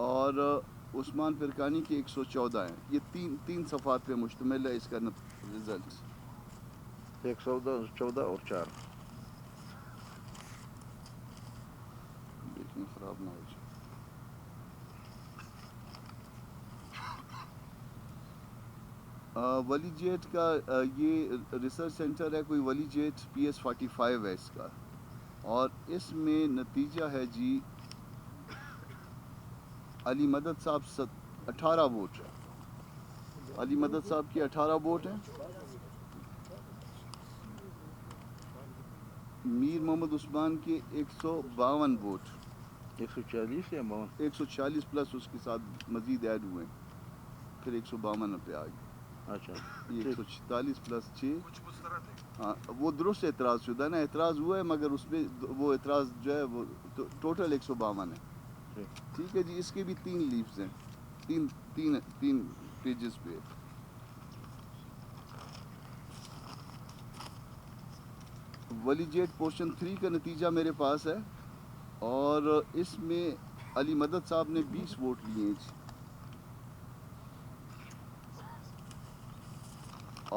اور عثمان فرقانی کے 114 ہیں. یہ تین صفحات پہ مشتمل ہے اس کا رزلٹ. 114 اور 4. دیکھیں خراب نہ ہو جائے. ولی جیٹ کا یہ ریسرچ سینٹر ہے کوئی ولی جیٹ PS45 ہے اس کا, اور اس میں نتیجہ ہے جی علی مدد صاحب 18 ووٹ. علی مدد صاحب کی 18 ووٹ ہیں. میر محمد عثمان کے 152 ووٹ. 140 یا 52؟ 140 پلس اس کے ساتھ مزید ایڈ ہوئے ہیں, پھر 152 پہ آ گئے. اچھا, یہ 146 پلس 6. ہاں وہ درست اعتراض شدہ نا, اعتراض ہوا ہے مگر اس میں وہ اعتراض جو ہے وہ ٹوٹل 152 ہے. ٹھیک ہے جی. اس کے بھی 3 لیفز ہیں, تین پیجز پہ. ولی جیٹ پورشن 3 کا نتیجہ میرے پاس ہے, اور اس میں علی مدد صاحب نے 20 ووٹ لیے ہیں جی,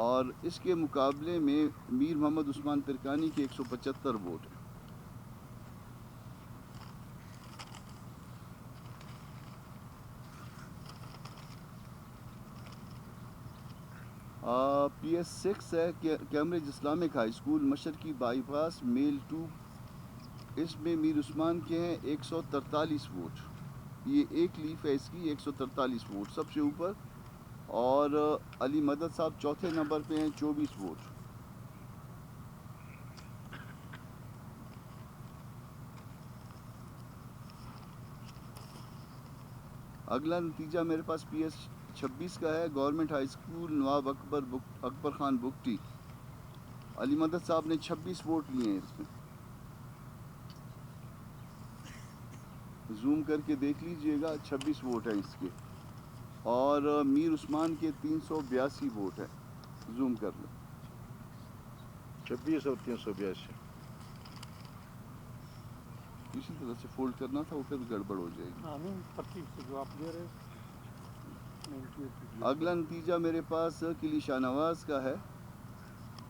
اور اس کے مقابلے میں میر محمد عثمان فرقانی کے 175 ووٹ ہیں. PS6 ہے کیمبرج اسلامک ہائی اسکول مشرقی بائی پاس میل 2. اس میں میر عثمان کے ہیں 143 ووٹ. یہ ایک لیف ہے اس کی, 143 ووٹ سب سے اوپر, اور علی مدد صاحب چوتھے نمبر پہ ہیں 24 ووٹ. اگلا نتیجہ میرے پاس PS26 کا ہے, گورنمنٹ ہائی اسکول نواب اکبر خان بگٹی. علی مدد صاحب نے 26 ووٹ لیے ہیں اس میں. زوم کر کے دیکھ لیجئے گا, 26 ووٹ ہیں اس کے, اور میر عثمان کے 382 ووٹ ہیں. زوم کر لیں. 26 اور 382. اسی طرح سے فولڈ کرنا تھا, وہ پھر گڑبڑ ہو جائے گی. آمین ترتیب سے جو آپ دے رہے. اگلا نتیجہ میرے پاس قلی شاہ نواز کا ہے,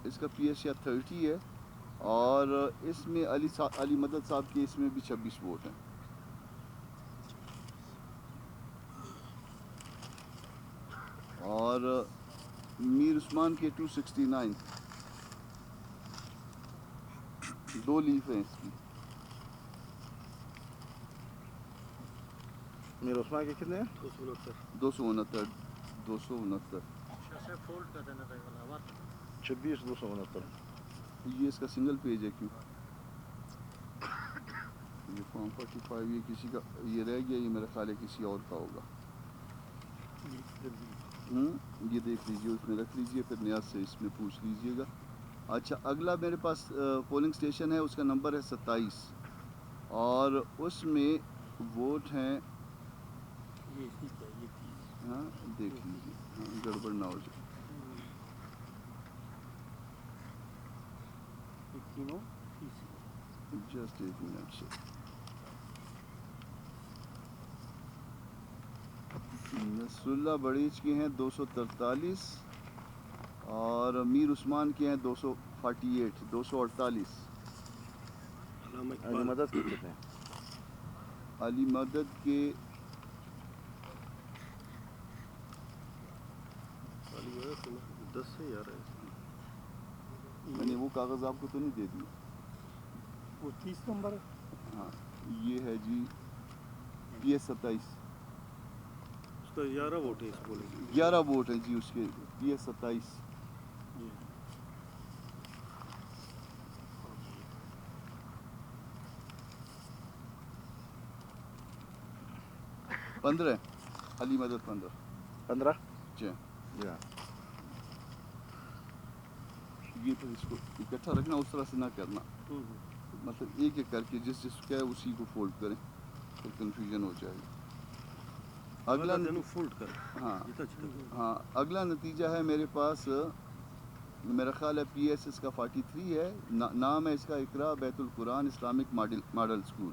اس کا PS 30 ہے, اور اس میں علی مدد صاحب کے اس میں بھی 26 ووٹ ہیں. اور میر عثمان کے 269. 2 لیف ہیں اس کی. میر عثمان کے کتنے ہیں؟ 269. 269. 26 269. یہ اس کا سنگل پیج ہے کیوں؟ یہ فارم 45 یہ کسی کا یہ رہ گیا, یہ میرا خیال ہے کسی اور کا ہوگا. یہ دیکھ لیجئے, اس میں رکھ لیجئے, پھر نیاز سے اس میں پوچھ لیجئے گا. اچھا اگلا میرے پاس پولنگ سٹیشن ہے, اس کا نمبر ہے 27, اور اس میں ووٹ ہیں, ہاں دیکھ لیجئے, ہاں گڑبڑ نہ ہو جائے. جسٹ ایک منٹ سے. نصر اللہ بڑیچ کے ہیں 243, اور میر عثمان کے ہیں 248. 248. علی مدد کے کتنے ہیں؟ علی مدد کے میں نے وہ کاغذ آپ کو تو نہیں دے دیا. وہ 30 نمبر ہے. ہاں یہ ہے جی PS 27. اس کا 11 ووٹ ہے اس پولنگ. 11 ووٹ ہیں جی اس کے, PS 27. 15 علی مدد 15. جی. یہ پھر اس کو اکٹھا رکھنا, اس طرح سے نہ کرنا, مطلب ایک ایک کر کے جس کا ہے اسی کو فولڈ کریں, پھر کنفیوژن ہو جائے گا. اگلا نتیجہ ہے میرے پاس, میرا خیال ہے PS اس کا 43 ہے. نام ہے اس کا اقرا بیت القرآن اسلامک ماڈل اسکول.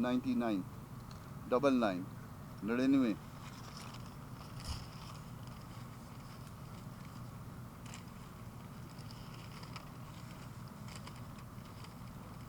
99 99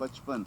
55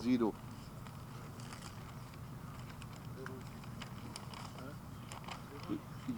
0।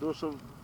200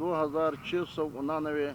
2699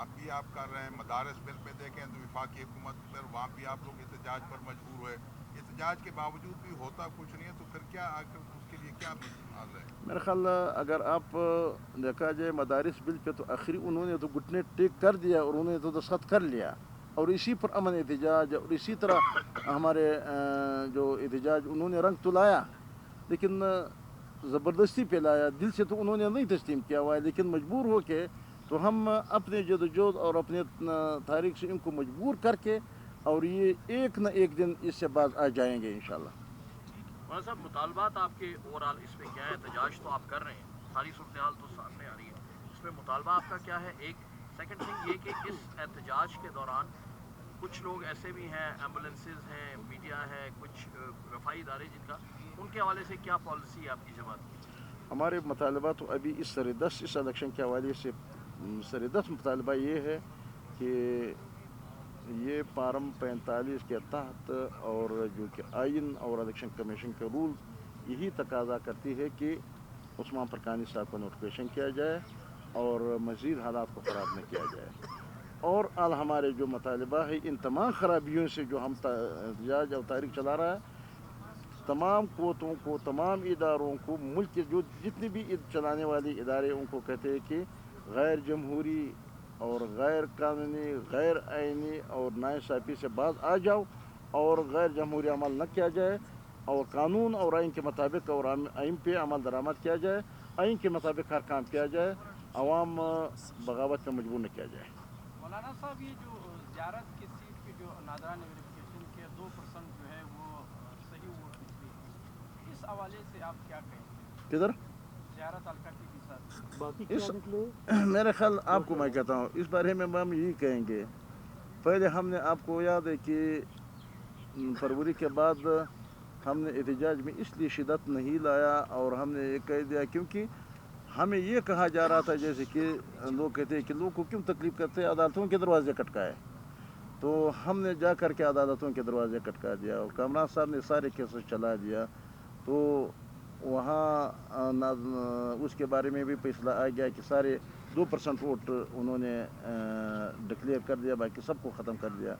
اب بھی آپ کر رہے ہیں. مدارس بل پہ دیکھیں تو وفاقی حکومت پر وہاں بھی آپ لوگ احتجاج پر مجبور ہوئے. احتجاج کے باوجود بھی ہوتا کچھ نہیں ہے, تو پھر کیا آخر اس کے لیے کیا حل ہے؟ میرا خیال اگر آپ دیکھا جائے مدارس بل پہ تو آخری انہوں نے تو گھٹنے ٹیک کر دیا اور انہوں نے تو دستخط کر لیا, اور اسی پر امن احتجاج اور اسی طرح ہمارے جو احتجاج انہوں نے رنگ تو لایا, لیکن زبردستی پہ لایا, دل سے تو انہوں نے نہیں تسلیم کیا ہوا ہے, لیکن مجبور ہو کے تو ہم اپنے جدوجہد اور اپنے تاریخ سے ان کو مجبور کر کے, اور یہ ایک نہ ایک دن اس سے باز آ جائیں گے انشاءاللہ. مولانا صاحب, مطالبات آپ کے اوورال اس میں کیا ہے؟ احتجاج تو آپ کر رہے ہیں, ساری صورتحال تو سامنے آ رہی ہے, اس میں مطالبہ آپ کا کیا ہے؟ ایک سیکنڈ تھنگ یہ کہ اس احتجاج کے دوران کچھ لوگ ایسے بھی ہیں, ایمبولینسز ہیں, میڈیا ہے, کچھ وفائی ادارے جن کا, ان کے حوالے سے کیا پالیسی ہے آپ کی جماعت کی؟ ہمارے مطالبہ تو ابھی اس سردست اس الیکشن کے حوالے سے سردست مطالبہ یہ ہے کہ یہ فارم 45 کے تحت اور جو کہ آئین اور الیکشن کمیشن کے رول یہی تقاضا کرتی ہے کہ عثمان فرقانی صاحب کو نوٹیفیکیشن کیا جائے اور مزید حالات کو خراب نہ کیا جائے. اور ہمارے جو مطالبہ ہے ان تمام خرابیوں سے جو ہم احتجاج اور تاریخ چلا رہا ہے, تمام قوتوں کو, تمام اداروں کو, ملک کے جو جتنے بھی چلانے والے ادارے ان کو کہتے ہیں کہ غیر جمہوری اور غیر قانونی, غیر آئینی اور ناانصافی سے باز آ جاؤ, اور غیر جمہوری عمل نہ کیا جائے, اور قانون اور آئین کے مطابق اور آئین پہ عمل درآمد کیا جائے, آئین کے مطابق ہر کام کیا جائے, عوام بغاوت پہ مجبور نہ کیا جائے. مولانا صاحب, یہ جو زیارت کی سیٹ کی جو ناظرانہ ویریفیکیشن کے 2% جو ہے وہ صحیح ووٹ نکلی ہے, اس حوالے سے آپ کیا کہیں گے؟ کدھر زیارت حلقہ کی بھی ساتھ باقی کیا نکلے؟ میرا خیال آپ کو میں کہتا ہوں اس بارے میں ہم یہی کہیں گے, پہلے ہم نے آپ کو یاد ہے کہ فروری کے بعد ہم نے احتجاج میں اس لیے شدت نہیں لایا, اور ہم نے یہ کہہ دیا کیونکہ ہمیں یہ کہا جا رہا تھا جیسے کہ لوگ کہتے ہیں کہ لوگ کو کیوں تکلیف کرتے ہیں, عدالتوں کے دروازے کٹکائے. تو ہم نے جا کر کے عدالتوں کے دروازے کٹکا دیا, اور کامران صاحب نے سارے کیسز چلا دیا. تو وہاں اس کے بارے میں بھی فیصلہ آ گیا کہ سارے 2% ووٹ انہوں نے ڈکلیئر کر دیا, باقی سب کو ختم کر دیا.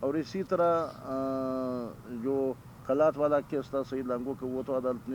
اور اسی طرح جو خلات والا کیس تھا سعید لانگو کا, وہ تو عدالت نے